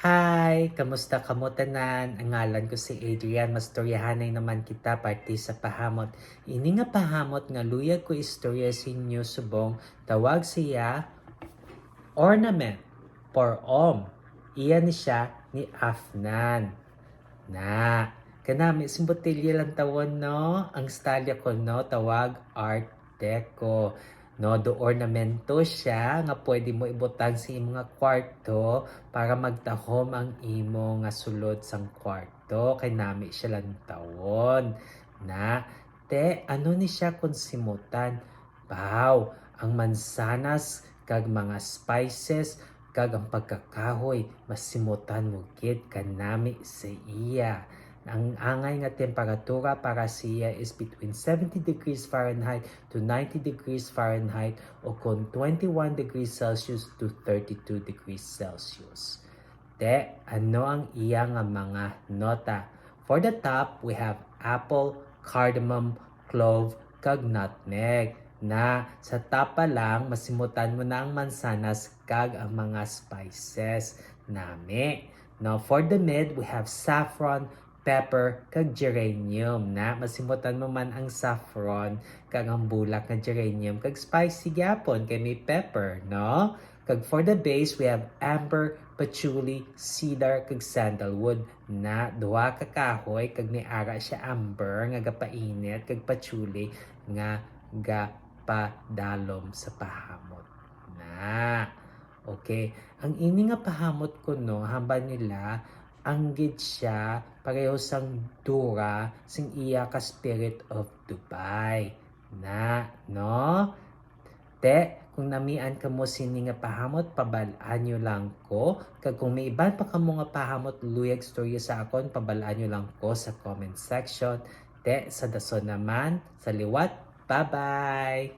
Hi! Kamusta kamo tanan? Ang ngalan ko si Adrian. Mastoryahanay naman kita parte sa pahamot. Ini nga pahamot nga luyag ko istorya sa inyo subong tawag siya ornament for om. Iyan ni siya ni Afnan. Na, kanami simbotilya lang tawon no, ang stalya ko no, tawag Art Deco. No, do ornamento siya nga pwede mo ibutang sa imo nga kwarto para magtahom ang imo nga sulod sang kwarto kay nami siya lang tawon. Na, te ano ni siya kung simutan? Wow, ang mansanas kag mga spices kag ang pagkakahoy masimutan mo gid kanami sa iya. Ang angay nga temperatura para siya is between 70 degrees Fahrenheit to 90 degrees Fahrenheit o kung 21 degrees Celsius to 32 degrees Celsius. Te, ano ang iya nga mga nota? For the top, we have apple, cardamom, clove, kag nutmeg. Na sa top pa lang, masimutan mo na ang mansanas kag ang mga spices nami. Now, for the mid, we have saffron, pepper, kag geranium. Na masimutan mo man ang saffron kag ang bulak nga geranium kag spicy gyapon kay may pepper, no? Kag for the base, we have amber, patchouli, cedar, kag sandalwood na duha ka kahoy kag may ara siya amber nga gapainit kag patchouli nga gapadalom sa pahamot. Na. Okay. Ang ini nga pahamot ko no, hamba nila ang gid siya pareho sang dura sing iya ka Spirit of Dubai. Na, no? Te, kung namian ka mo sini nga pahamot, pabalaan nyo lang ko. Kag kung may iban pa ka mo nga pahamot, luyag storya sa akon, pabalaan nyo lang ko sa comment section. Te, sa dason naman, sa liwat, bye-bye!